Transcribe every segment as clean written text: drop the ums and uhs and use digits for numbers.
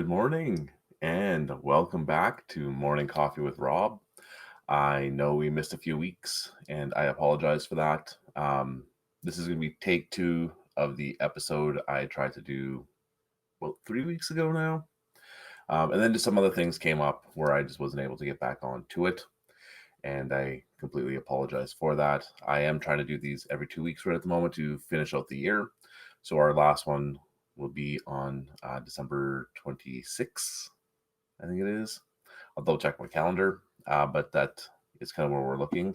Good morning and welcome back to Morning Coffee with Rob. I know we missed a few weeks and I apologize for that. This is going to be take two of the episode I tried to do, 3 weeks ago now. And then just some other things came up where I just wasn't able to get back on to it. And I completely apologize for that. I am trying to do these every 2 weeks right at the moment to finish out the year. So our last one will be on December 26th, I think it is. I'll double check my calendar, but that is kind of where we're looking.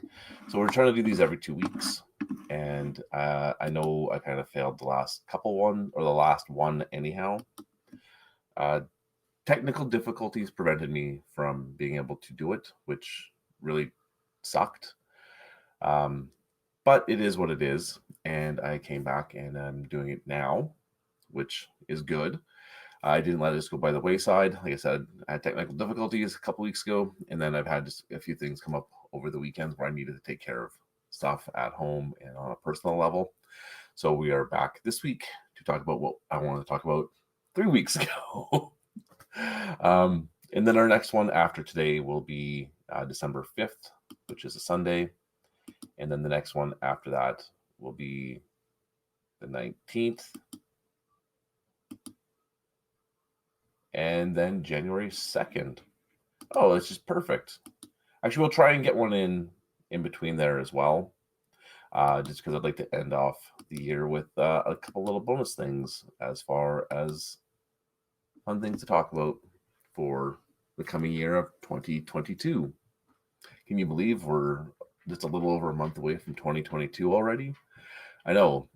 So we're trying to do these every 2 weeks. And I know I kind of failed the last the last one anyhow. Uh, Technical difficulties prevented me from being able to do it, which really sucked. Um, but it is what it is. And I came back and I'm doing it now, which is good. I didn't let it go by the wayside. Like I said, I had technical difficulties a couple weeks ago, and then I've had just a few things come up over the weekends where I needed to take care of stuff at home and on a personal level. So we are back this week to talk about what I wanted to talk about 3 weeks ago. And then our next one after today will be December 5th, which is a Sunday. And then the next one after that will be the 19th. And then January 2nd. Oh, it's just perfect. Actually, we'll try and get one in between there as well. Just because I'd like to end off the year with a couple little bonus things as far as fun things to talk about for the coming year of 2022. Can you believe we're just a little over a month away from 2022 already? I know.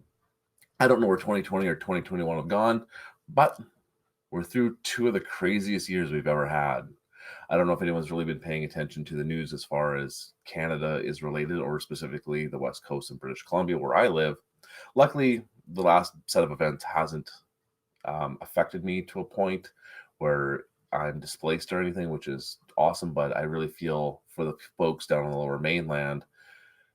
I don't know where 2020 or 2021 have gone, but we're through two of the craziest years we've ever had. I don't know if anyone's really been paying attention to the news as far as Canada is related, or specifically the West Coast and British Columbia, where I live. Luckily, the last set of events hasn't affected me to a point where I'm displaced or anything, which is awesome. But I really feel for the folks down on the lower mainland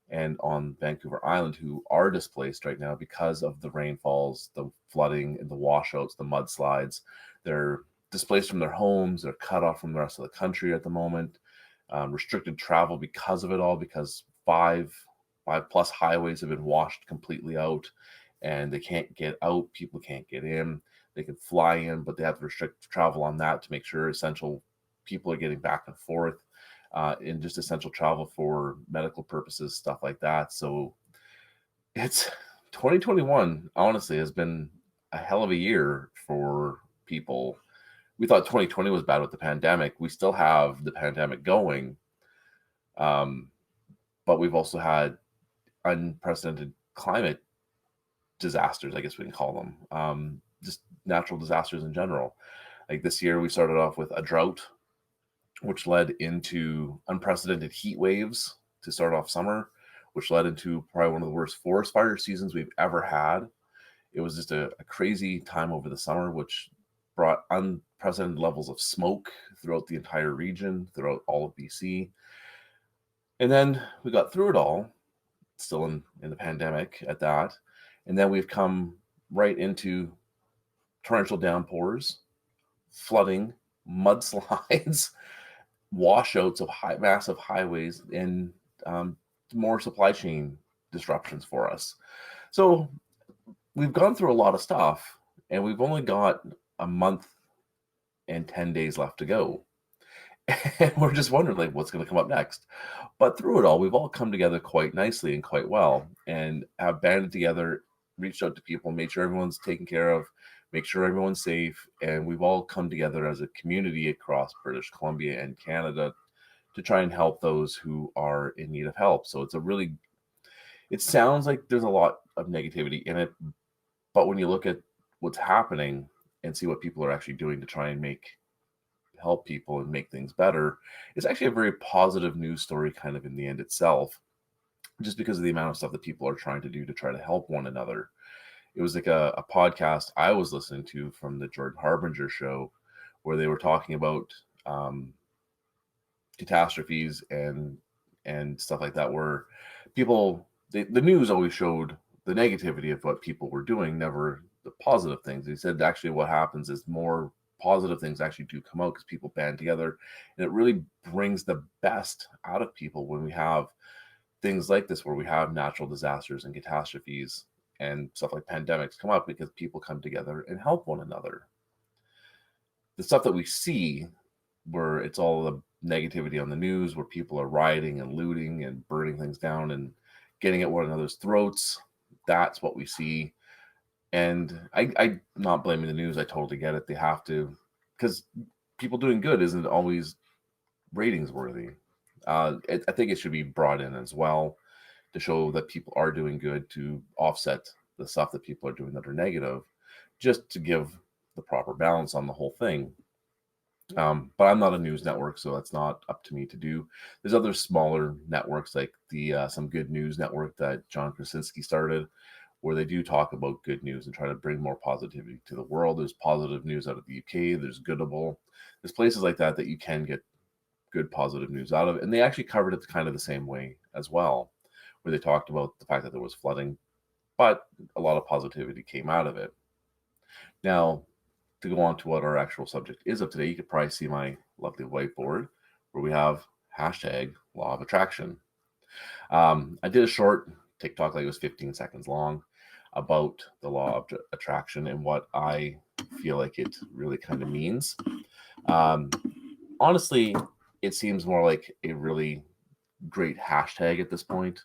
and on Vancouver Island who are displaced right now because of the rainfalls, the flooding, and the washouts, the mudslides. They're displaced from their homes. They're cut off from the rest of the country at the moment. Restricted travel because of it all, because five plus highways have been washed completely out and they can't get out. People can't get in. They can fly in, but they have to restrict travel on that to make sure essential people are getting back and forth. In just essential travel for medical purposes, stuff like that. So it's 2021, honestly, has been a hell of a year for people. We thought 2020 was bad with the pandemic. We still have the pandemic going. But we've also had unprecedented climate disasters, I guess we can call them. Just natural disasters in general. Like this year, we started off with a drought, which led into unprecedented heat waves to start off summer, which led into probably one of the worst forest fire seasons we've ever had. It was just a crazy time over the summer, which brought unprecedented levels of smoke throughout the entire region, throughout all of BC. And then we got through it all, still in the pandemic at that. And then we've come right into torrential downpours, flooding, mudslides, washouts of massive highways, and more supply chain disruptions for us. So we've gone through a lot of stuff, and we've only got a month and 10 days left to go. And we're just wondering, like, what's going to come up next. But through it all, we've all come together quite nicely and quite well, and have banded together, reached out to people, made sure everyone's taken care of, make sure everyone's safe. And we've all come together as a community across British Columbia and Canada to try and help those who are in need of help. So it sounds like there's a lot of negativity in it, but when you look at what's happening and see what people are actually doing to try and help people and make things better, it's actually a very positive news story kind of in the end itself, just because of the amount of stuff that people are trying to do to try to help one another. It was like a podcast I was listening to from the Jordan Harbinger show, where they were talking about catastrophes and stuff like that, where people, the news always showed the negativity of what people were doing, never the positive things. He said actually what happens is more positive things actually do come out because people band together, and it really brings the best out of people when we have things like this, where we have natural disasters and catastrophes and stuff like pandemics come up, because people come together and help one another. The stuff that we see, where it's all the negativity on the news, where people are rioting and looting and burning things down and getting at one another's throats, that's what we see. And I'm not blaming the news. I totally get it. They have to, because people doing good isn't always ratings worthy. I think it should be brought in as well to show that people are doing good, to offset the stuff that people are doing that are negative, just to give the proper balance on the whole thing. But I'm not a news network, so that's not up to me to do. There's other smaller networks like the Some Good News Network that John Krasinski started, where they do talk about good news and try to bring more positivity to the world. There's positive news out of the UK. There's Goodable. There's places like that that you can get good positive news out of, and they actually covered it kind of the same way as well, where they talked about the fact that there was flooding, but a lot of positivity came out of it. Now, to go on to what our actual subject is of today, you could probably see my lovely whiteboard where we have hashtag law of attraction. I did a short TikTok, like it was 15 seconds long, about the law of attraction and what I feel like it really kind of means. Honestly, it seems more like a really great hashtag at this point.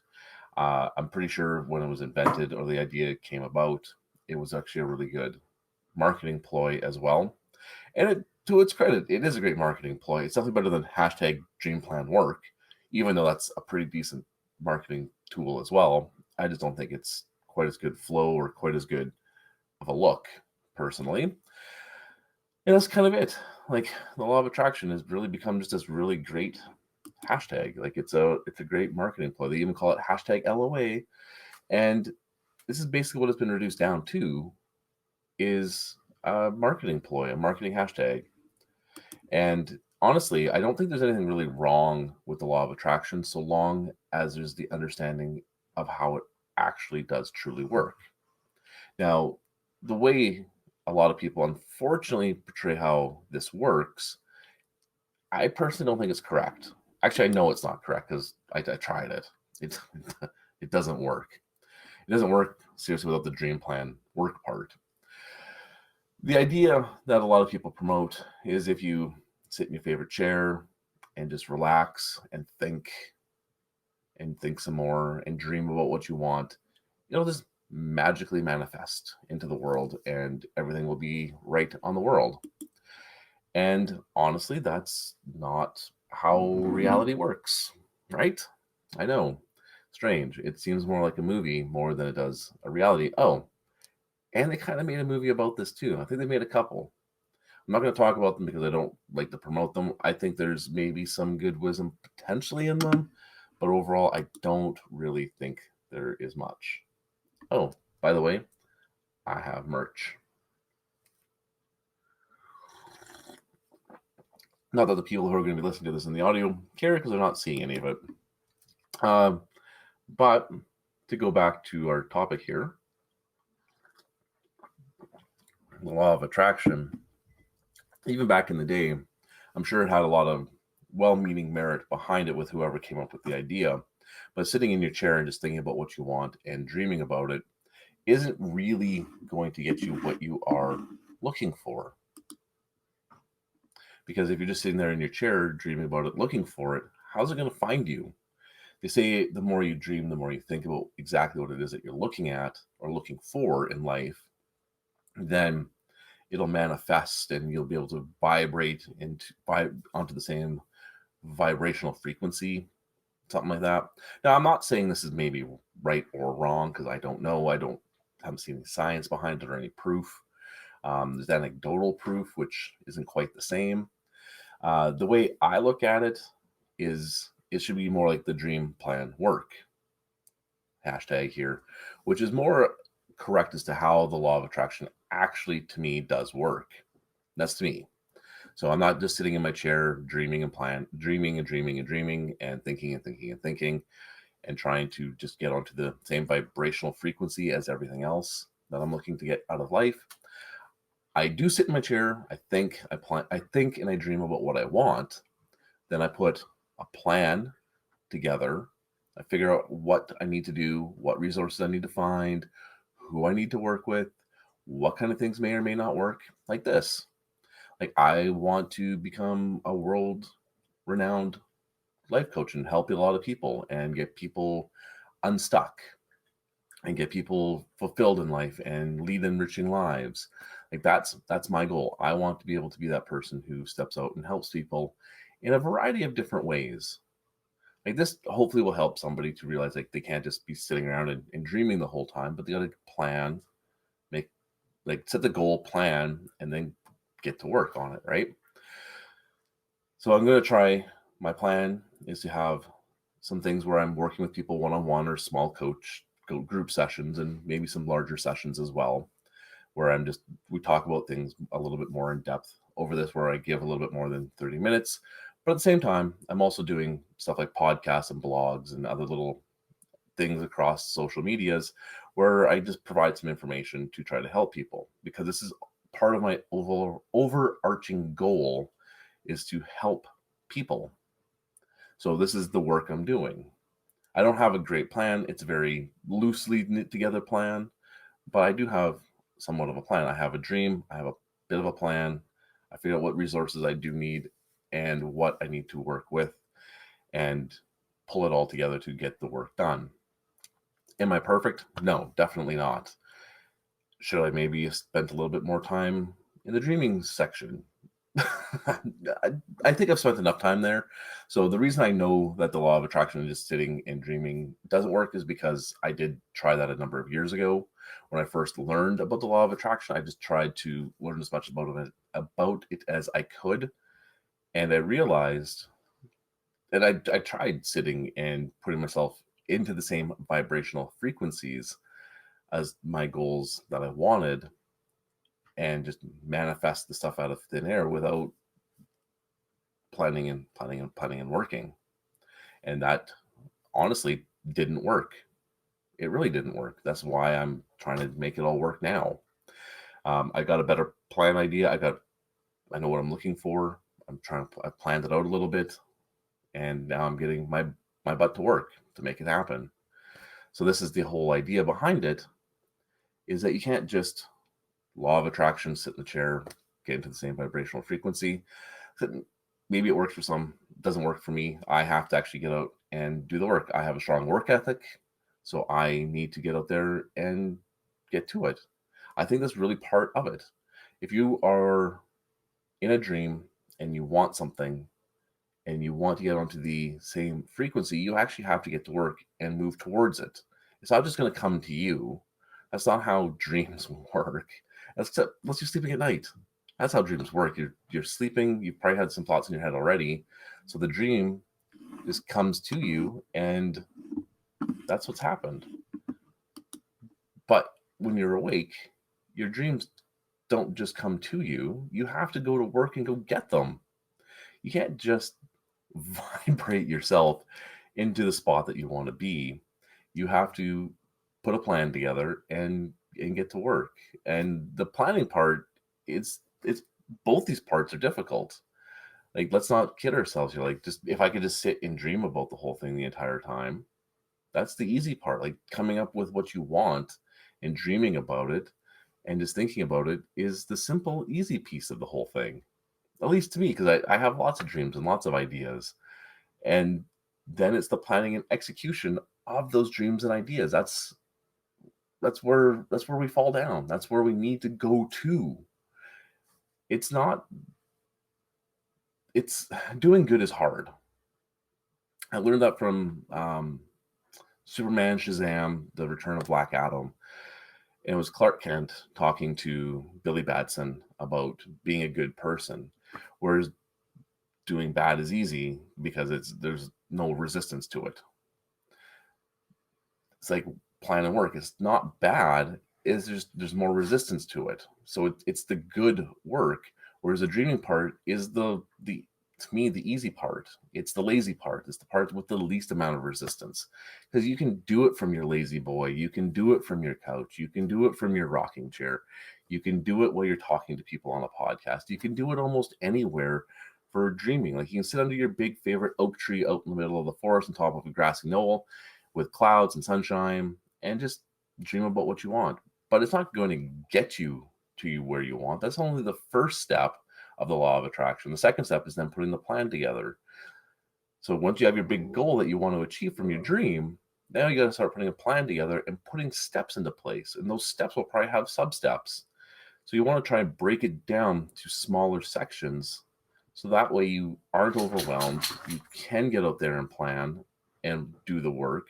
I'm pretty sure when it was invented or the idea came about, it was actually a really good marketing ploy as well. And to its credit, it is a great marketing ploy. It's definitely better than hashtag dream plan work, even though that's a pretty decent marketing tool as well. I just don't think it's quite as good flow or quite as good of a look, personally. And that's kind of it. Like, the law of attraction has really become just this really great hashtag. Like, it's a great marketing ploy. They even call it hashtag LOA. And this is basically what it's been reduced down to, is a marketing ploy, a marketing hashtag. And honestly, I don't think there's anything really wrong with the law of attraction, so long as there's the understanding of how it actually does truly work. Now, the way a lot of people unfortunately portray how this works, I personally don't think it's correct. Actually, I know it's not correct because I tried it. It it doesn't work. It doesn't work seriously without the dream plan work part. The idea that a lot of people promote is if you sit in your favorite chair and just relax and think some more and dream about what you want, it'll just magically manifest into the world and everything will be right on the world. And honestly, that's not how reality works, right? I know. Strange. It seems more like a movie more than it does a reality. Oh, and they kind of made a movie about this too. I think they made a couple. I'm not going to talk about them because I don't like to promote them. I think there's maybe some good wisdom potentially in them, but overall, I don't really think there is much. Oh, by the way, I have merch. Not that the people who are going to be listening to this in the audio care, because they're not seeing any of it. But to go back to our topic here, the law of attraction, even back in the day, I'm sure it had a lot of well-meaning merit behind it with whoever came up with the idea. But sitting in your chair and just thinking about what you want and dreaming about it isn't really going to get you what you are looking for. Because if you're just sitting there in your chair dreaming about it, looking for it, how's it going to find you? They say the more you dream, the more you think about exactly what it is that you're looking at or looking for in life, then it'll manifest and you'll be able to vibrate onto the same vibrational frequency, something like that. Now, I'm not saying this is maybe right or wrong because I don't know. Haven't seen any science behind it or any proof. There's anecdotal proof, which isn't quite the same. The way I look at it is it should be more like the dream plan work hashtag here, which is more correct as to how the law of attraction actually, to me, does work. That's to me. So I'm not just sitting in my chair dreaming and dreaming and thinking and thinking and trying to just get onto the same vibrational frequency as everything else that I'm looking to get out of life. I do sit in my chair. I think, I think, and I dream about what I want. Then I put a plan together. I figure out what I need to do, what resources I need to find, who I need to work with, what kind of things may or may not work. Like this. Like, I want to become a world renowned life coach and help a lot of people and get people unstuck and get people fulfilled in life and lead enriching lives. Like, that's my goal. I want to be able to be that person who steps out and helps people in a variety of different ways. Like, this hopefully will help somebody to realize, like, they can't just be sitting around and dreaming the whole time, but they got to plan, make, like, set the goal, plan, and then get to work on it, right? So I'm going to try. My plan is to have some things where I'm working with people one-on-one or small coach group sessions, and maybe some larger sessions as well, where we talk about things a little bit more in depth over this, where I give a little bit more than 30 minutes. But at the same time, I'm also doing stuff like podcasts and blogs and other little things across social medias where I just provide some information to try to help people, because this is part of my overarching goal, is to help people. So this is the work I'm doing. I don't have a great plan. It's a very loosely knit together plan, but I do have somewhat of a plan. I have a dream. I have a bit of a plan. I figure out what resources I do need and what I need to work with, and pull it all together to get the work done. Am I perfect? No, definitely not. Should I maybe have spent a little bit more time in the dreaming section? I think I've spent enough time there. So the reason I know that the law of attraction and just sitting and dreaming doesn't work is because I did try that a number of years ago. When I first learned about the law of attraction, I just tried to learn as much about it as I could. And I realized that I tried sitting and putting myself into the same vibrational frequencies as my goals that I wanted, and just manifest the stuff out of thin air without planning and working. And that honestly didn't work. It really didn't work. That's why I'm trying to make it all work now. I got a better plan idea. I know what I'm looking for. I planned it out a little bit, and now I'm getting my butt to work to make it happen. So this is the whole idea behind it, is that you can't just law of attraction, sit in the chair, get into the same vibrational frequency. Maybe it works for some, doesn't work for me. I have to actually get out and do the work. I have a strong work ethic, so I need to get out there and get to it. I think that's really part of it. If you are in a dream and you want something and you want to get onto the same frequency, you actually have to get to work and move towards it. It's not just going to come to you. That's not how dreams work. Except unless you're sleeping at night. That's how dreams work. You're sleeping. You've probably had some thoughts in your head already. So the dream just comes to you, and that's what's happened. But when you're awake, your dreams don't just come to you. You have to go to work and go get them. You can't just vibrate yourself into the spot that you want to be. You have to put a plan together and get to work. And the planning part, it's both these parts are difficult. Like, let's not kid ourselves here. Like, just if I could just sit and dream about the whole thing the entire time, that's the easy part. Like, coming up with what you want and dreaming about it and just thinking about it is the simple, easy piece of the whole thing. At least to me, because I have lots of dreams and lots of ideas. And then it's the planning and execution of those dreams and ideas. That's where we fall down. That's where we need to go to. It's not it's doing good is hard. I learned that from Superman, Shazam, The Return of Black Adam. And it was Clark Kent talking to Billy Batson about being a good person, whereas doing bad is easy because there's no resistance to it. It's like plan and work. It's not bad. There's more resistance to it. So it's the good work, whereas the dreaming part is the to me the easy part. It's the lazy part. It's the part with the least amount of resistance, because you can do it from your lazy boy. You can do it from your couch. You can do it from your rocking chair. You can do it while you're talking to people on a podcast. You can do it almost anywhere for dreaming. Like you can sit under your big favorite oak tree out in the middle of the forest on top of a grassy knoll with clouds and sunshine and just dream about what you want. But it's not going to get you to you where you want. That's only the first step of the law of attraction. The second step is then putting the plan together. So once you have your big goal that you want to achieve from your dream, now you got to start putting a plan together and putting steps into place. And those steps will probably have sub-steps. So you want to try and break it down to smaller sections. So that way you aren't overwhelmed. You can get out there and plan and do the work.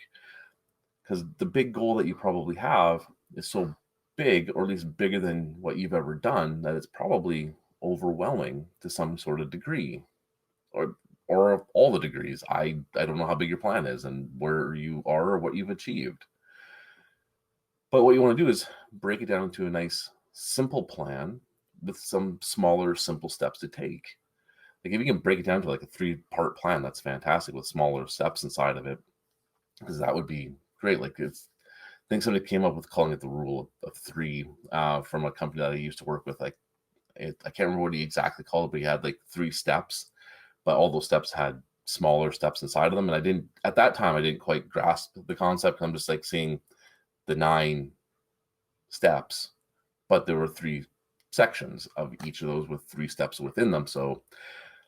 Because the big goal that you probably have is so big, or at least bigger than what you've ever done, that it's probably overwhelming to some sort of degree. Or all the degrees. I don't know how big your plan is and where you are or what you've achieved. But what you want to do is break it down into a nice, simple plan with some smaller, simple steps to take. Like if you can break it down to like a 3-part plan, that's fantastic with smaller steps inside of it, because that would be great. Like I think somebody came up with calling it the rule of 3 from a company that I used to work with. Like I can't remember what he exactly called it, but he had like 3 steps. But all those steps had smaller steps inside of them. And at that time, I didn't quite grasp the concept. I'm just like seeing the 9 steps, but there were 3 sections of each of those with 3 steps within them. So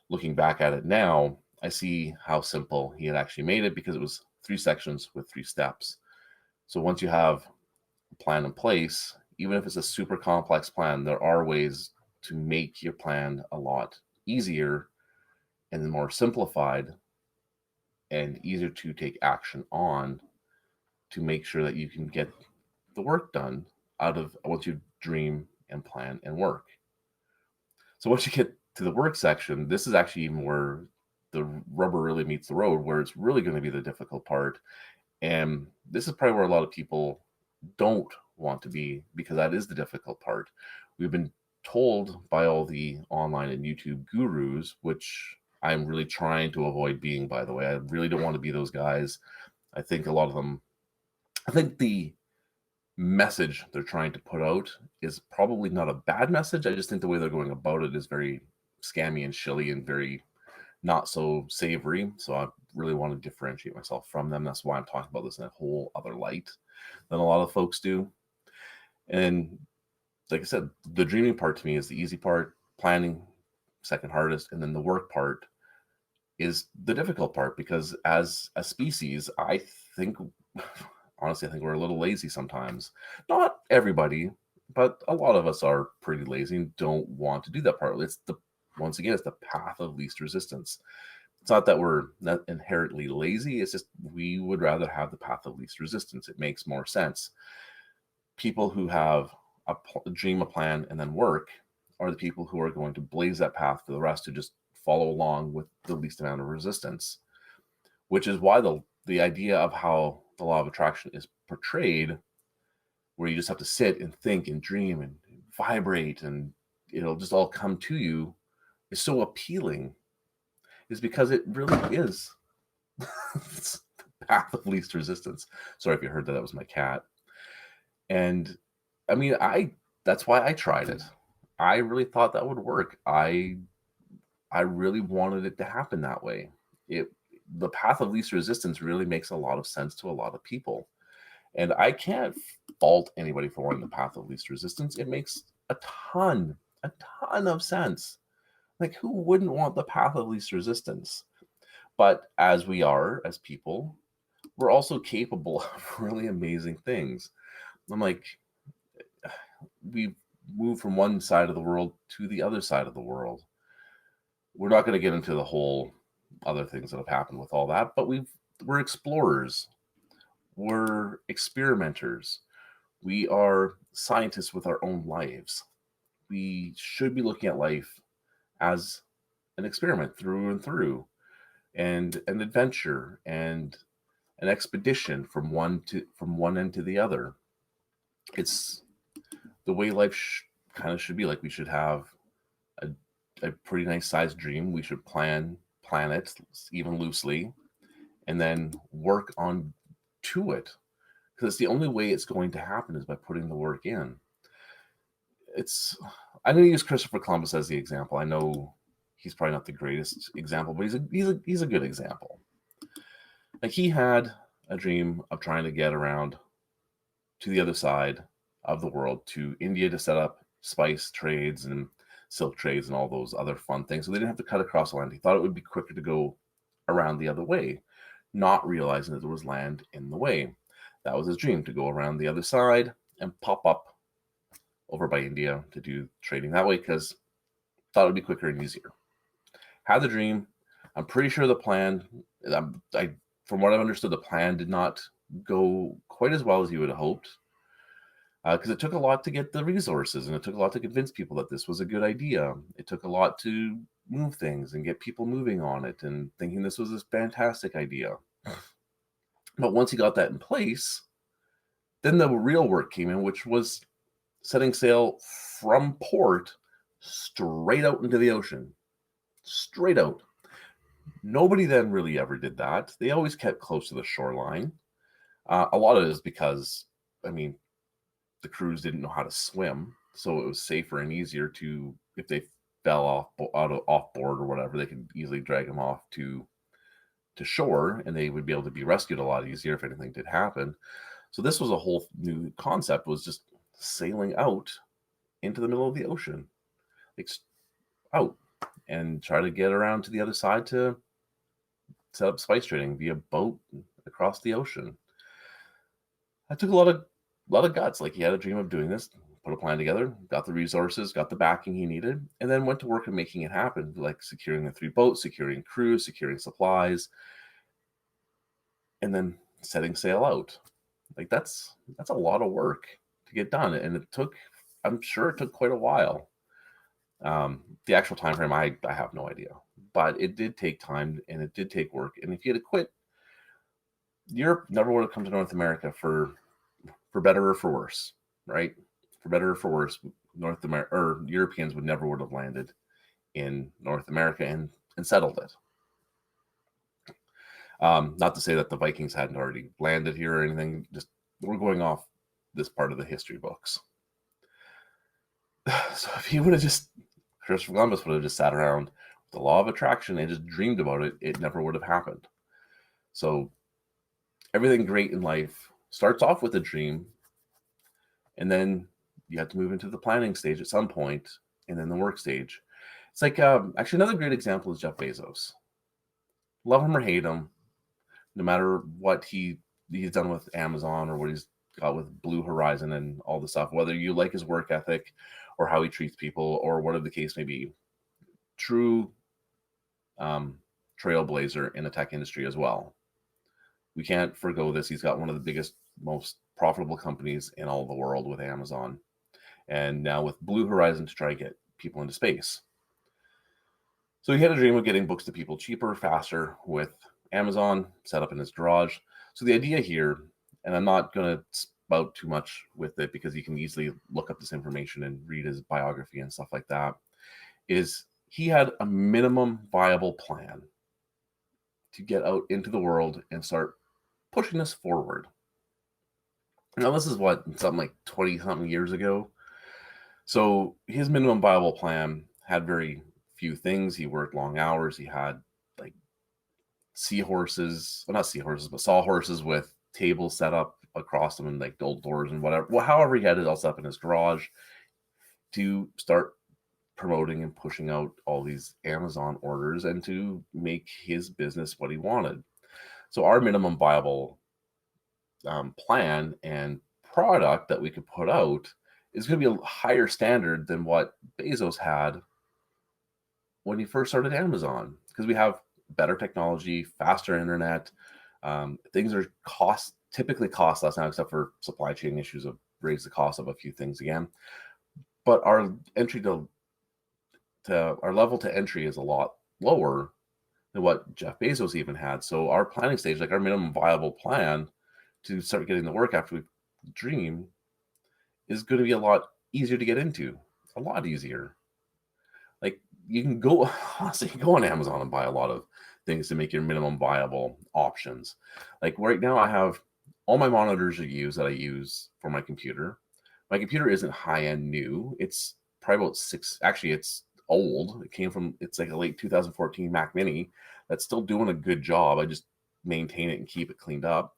looking back at it now, I see how simple he had actually made it, because it was 3 sections with 3 steps. So once you have a plan in place, even if it's a super complex plan, there are ways to make your plan a lot easier and more simplified and easier to take action on, to make sure that you can get the work done out of what you dream and plan and work. So once you get to the work section, this is actually even where the rubber really meets the road, where it's really going to be the difficult part. And this is probably where a lot of people don't want to be, because that is the difficult part. We've been told by all the online and YouTube gurus, which I'm really trying to avoid being, by the way. I really don't want to be those guys. I think a lot of them, I think the message they're trying to put out is probably not a bad message. I just think the way they're going about it is very scammy and shilly and very not so savory. So I really want to differentiate myself from them. That's why I'm talking about this in a whole other light than a lot of folks do. And like I said, the dreaming part to me is the easy part, planning second hardest, and then the work part is the difficult part, because as a species, I think, honestly, I think we're a little lazy sometimes. Not everybody, but a lot of us are pretty lazy and don't want to do that part. Once again, it's the path of least resistance. It's not that we're not inherently lazy. It's just we would rather have the path of least resistance. It makes more sense. People who have a dream, a plan, and then work are the people who are going to blaze that path for the rest to just follow along with the least amount of resistance, which is why the idea of how the law of attraction is portrayed, where you just have to sit and think and dream and vibrate and it'll just all come to you, is so appealing, is because it really is it's the path of least resistance. Sorry if you heard that. That was my cat. And I mean, that's why I tried it. I really thought that would work. I really wanted it to happen that way. The path of least resistance really makes a lot of sense to a lot of people. And I can't fault anybody for wanting the path of least resistance. It makes a ton of sense. Like, who wouldn't want the path of least resistance? But as we are, as people, we're also capable of really amazing things. I'm like, we've moved from one side of the world to the other side of the world. We're not going to get into the whole other things that have happened with all that, but we're explorers. We're experimenters. We are scientists with our own lives. We should be looking at life as an experiment through and through, and an adventure and an expedition from one end to the other. It's the way life kind of should be. Like, we should have a pretty nice sized dream. We should plan it, even loosely, and then work on to it, because it's the only way it's going to happen is by putting the work in. I'm going to use Christopher Columbus as the example. I know he's probably not the greatest example, but he's a good example. Like, he had a dream of trying to get around to the other side of the world, to India, to set up spice trades and silk trades and all those other fun things. So they didn't have to cut across the land. He thought it would be quicker to go around the other way, not realizing that there was land in the way. That was his dream, to go around the other side and pop up over by India to do trading that way, because thought it would be quicker and easier. Had the dream. I'm pretty sure the plan, from what I've understood, the plan did not go quite as well as he would have hoped, because it took a lot to get the resources, and it took a lot to convince people that this was a good idea. It took a lot to move things and get people moving on it and thinking this was this fantastic idea. But once he got that in place, then the real work came in, which was setting sail from port straight out into the ocean. Straight out. Nobody then really ever did that. They always kept close to the shoreline. A lot of it is because, the crews didn't know how to swim, so it was safer and easier to, if they fell off board or whatever, they could easily drag them off to shore, and they would be able to be rescued a lot easier if anything did happen. So this was a whole new concept, was just sailing out into the middle of the ocean, like out, and try to get around to the other side to set up spice trading via boat across the ocean. That took a lot of guts. Like, he had a dream of doing this, put a plan together, got the resources, got the backing he needed, and then went to work and making it happen, like securing the 3 boats, securing crews, securing supplies, and then setting sail out. Like, that's a lot of work to get done, and I'm sure it took quite a while. The actual time frame, I have no idea, but it did take time and it did take work. And if you had to quit, Europe never would have come to North America for better or for worse, right? For better or for worse, North America or Europeans would have landed in North America and settled it. Not to say that the Vikings hadn't already landed here or anything. Just, we're going off this part of the history books. So if he would have Christopher Columbus would have just sat around with the law of attraction and just dreamed about it, it never would have happened. So everything great in life starts off with a dream, and then you have to move into the planning stage at some point, and then the work stage. It's like, actually, another great example is Jeff Bezos. Love him or hate him, no matter what he's done with Amazon or what he's got with Blue Horizon and all the stuff, whether you like his work ethic or how he treats people or whatever the case may be, true trailblazer in the tech industry as well. We can't forgo this. He's got one of the biggest, most profitable companies in all the world with Amazon, and now with Blue Horizon to try to get people into space. So he had a dream of getting books to people cheaper, faster with Amazon set up in his garage. So the idea here, and I'm not going to spout too much with it because you can easily look up this information and read his biography and stuff like that, is he had a minimum viable plan to get out into the world and start pushing this forward. Now, this is something like 20-something years ago. So his minimum viable plan had very few things. He worked long hours. He had like sawhorses with tables set up across them and like old doors and whatever. Well, however, he had it all set up in his garage to start promoting and pushing out all these Amazon orders and to make his business what he wanted. So our minimum viable plan and product that we could put out is going to be a higher standard than what Bezos had when he first started Amazon, because we have better technology, faster internet. Things are typically cost less now, except for supply chain issues have raised the cost of a few things again. But our our level to entry is a lot lower than what Jeff Bezos even had. So our planning stage, like our minimum viable plan to start getting the work after we dream, is going to be a lot easier to get into. A lot easier. Like, you can go on Amazon and buy a lot of things to make your minimum viable options. Like right now, I have all my monitors that I use for my computer. My computer isn't high-end new. It's probably about actually, it's old. It's like a late 2014 Mac Mini that's still doing a good job. I just maintain it and keep it cleaned up.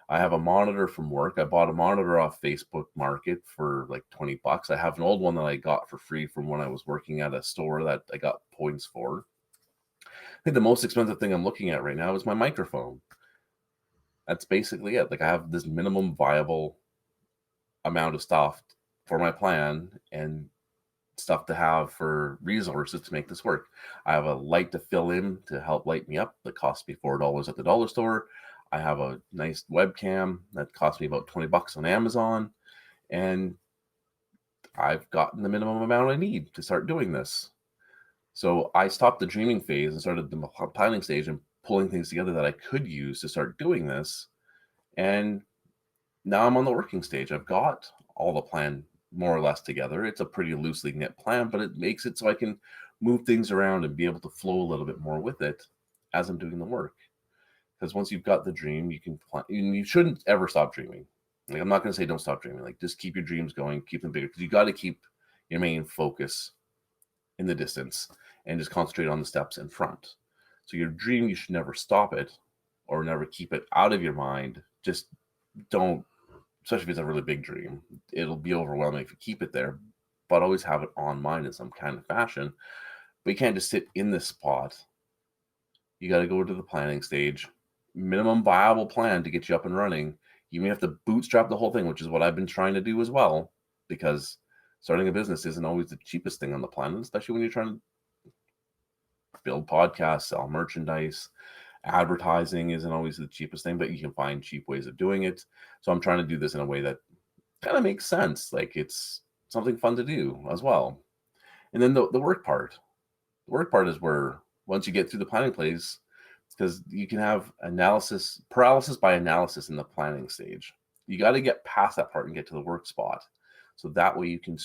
I have a monitor from work. I bought a monitor off Facebook Market for like 20 bucks. I have an old one that I got for free from when I was working at a store that I got points for. I think the most expensive thing I'm looking at right now is my microphone. That's basically it. Like, I have this minimum viable amount of stuff for my plan and stuff to have for resources to make this work. I have a light to fill in to help light me up that cost me $4 at the dollar store. I have a nice webcam that cost me about 20 bucks on Amazon, and I've gotten the minimum amount I need to start doing this. So I stopped the dreaming phase and started the planning stage and pulling things together that I could use to start doing this. And now I'm on the working stage. I've got all the plan more or less together. It's a pretty loosely knit plan, but it makes it so I can move things around and be able to flow a little bit more with it as I'm doing the work. Because once you've got the dream, you can plan. You shouldn't ever stop dreaming. Like, I'm not going to say don't stop dreaming. Like, just keep your dreams going, keep them bigger, because you got to keep your main focus in the distance and just concentrate on the steps in front. So your dream, you should never stop it or never keep it out of your mind. Just don't, especially if it's a really big dream. It'll be overwhelming if you keep it there, but always have it on mind in some kind of fashion. But you can't just sit in this spot. You got to go to the planning stage, minimum viable plan to get you up and running. You may have to bootstrap the whole thing, which is what I've been trying to do as well, because starting a business isn't always the cheapest thing on the planet, especially when you're trying to build podcasts, sell merchandise. Advertising isn't always the cheapest thing, but you can find cheap ways of doing it. So I'm trying to do this in a way that kind of makes sense. Like, it's something fun to do as well. And then the work part. The work part is where once you get through the planning phase, because you can have paralysis by analysis in the planning stage. You got to get past that part and get to the work spot. So that way you can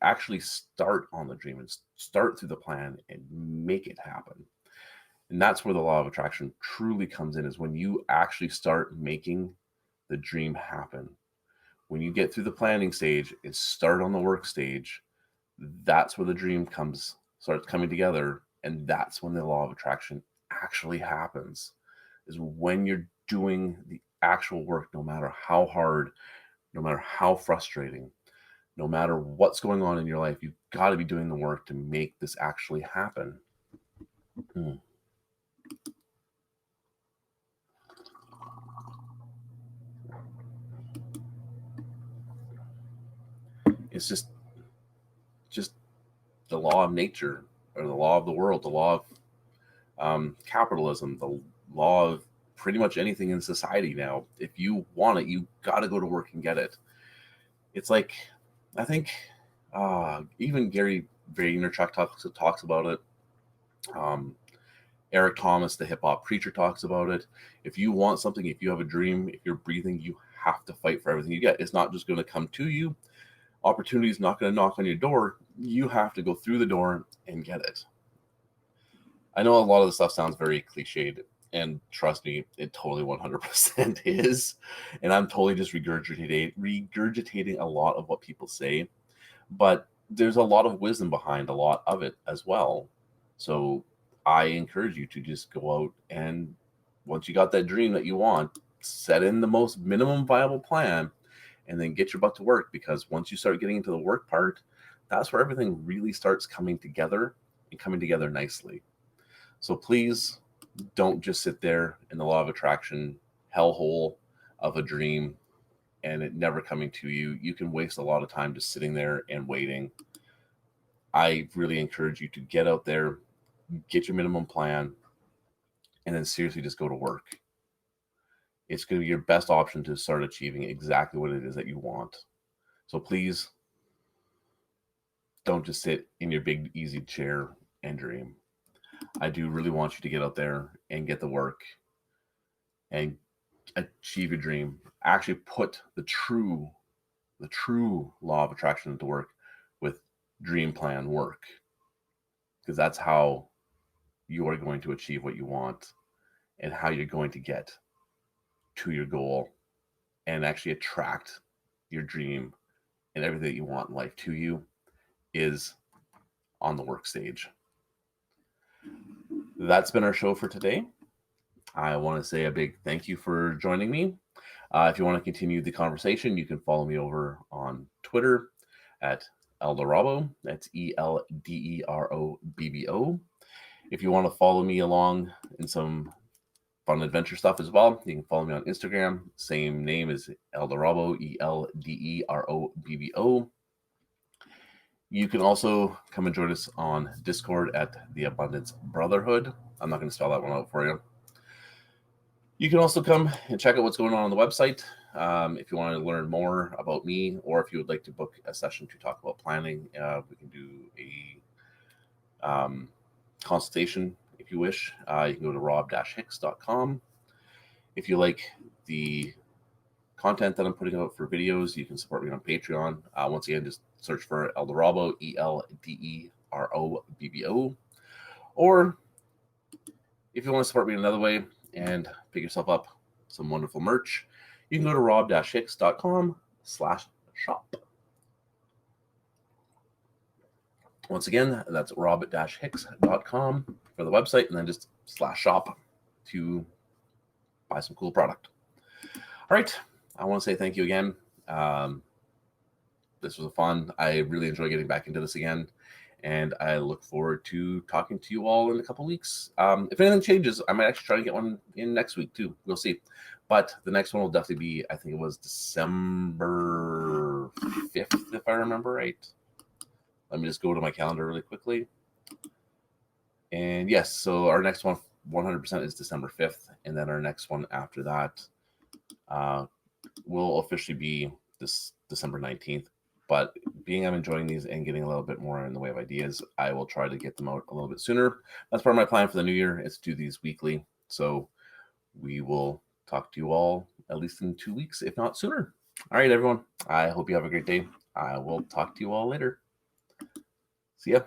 actually start on the dream and start through the plan and make it happen. And that's where the law of attraction truly comes in, is when you actually start making the dream happen. When you get through the planning stage and start on the work stage, that's where the dream starts coming together. And that's when the law of attraction actually happens, is when you're doing the actual work, no matter how hard, no matter how frustrating, no matter what's going on in your life, you've got to be doing the work to make this actually happen. It's just the law of nature, or the law of the world, the law of capitalism, the law of pretty much anything in society now. If you want it, you got to go to work and get it. It's like, I think even Gary Vaynerchuk talks about it. Eric Thomas, the hip hop preacher, talks about it. If you want something, if you have a dream, if you're breathing, you have to fight for everything you get. It's not just going to come to you. Opportunity is not going to knock on your door. You have to go through the door and get it. I know a lot of the stuff sounds very cliched, and trust me, it totally 100% is. And I'm totally just regurgitating a lot of what people say. But there's a lot of wisdom behind a lot of it as well. So I encourage you to just go out, and once you got that dream that you want, set in the most minimum viable plan and then get your butt to work. Because once you start getting into the work part, that's where everything really starts coming together, and coming together nicely. So please don't just sit there in the law of attraction hellhole of a dream and it never coming to you. You can waste a lot of time just sitting there and waiting. I really encourage you to get out there, get your minimum plan, and then seriously just go to work. It's going to be your best option to start achieving exactly what it is that you want. So please don't just sit in your big easy chair and dream. I do really want you to get out there and get the work and achieve your dream. Actually put the true law of attraction into work with dream plan work, because that's how you are going to achieve what you want and how you're going to get to your goal and actually attract your dream and everything that you want in life to you is on the work stage. That's been our show for today. I want to say a big thank you for joining me. If you want to continue the conversation, you can follow me over on Twitter at Elderobbo. That's ELDEROBBO. If you want to follow me along in some fun adventure stuff as well, you can follow me on Instagram. Same name as Elderobbo, ELDEROBBO. You can also come and join us on Discord at the Abundance Brotherhood. I'm not going to spell that one out for you. You can also come and check out what's going on the website. If you want to learn more about me, or if you would like to book a session to talk about planning, we can do a consultation if you wish. You can go to rob-hicks.com. If you like the content that I'm putting out for videos, you can support me on Patreon. Once again, just search for Elderobbo, ELDEROBBO. Or if you want to support me another way and pick yourself up some wonderful merch, you can go to rob-hicks.com/shop. Once again, that's rob-hicks.com for the website, and then just /shop to buy some cool product. All right. I want to say thank you again. This was fun. I really enjoy getting back into this again, and I look forward to talking to you all in a couple weeks. If anything changes, I might actually try to get one in next week too. We'll see. But the next one will definitely be, I think it was December 5th, if I remember right. Let me just go to my calendar really quickly. And yes, so our next one 100% is December 5th, and then our next one after that will officially be this December 19th. But being I'm enjoying these and getting a little bit more in the way of ideas, I will try to get them out a little bit sooner. That's part of my plan for the new year, is to do these weekly. So we will talk to you all at least in 2 weeks, if not sooner. All right, everyone. I hope you have a great day. I will talk to you all later. See ya.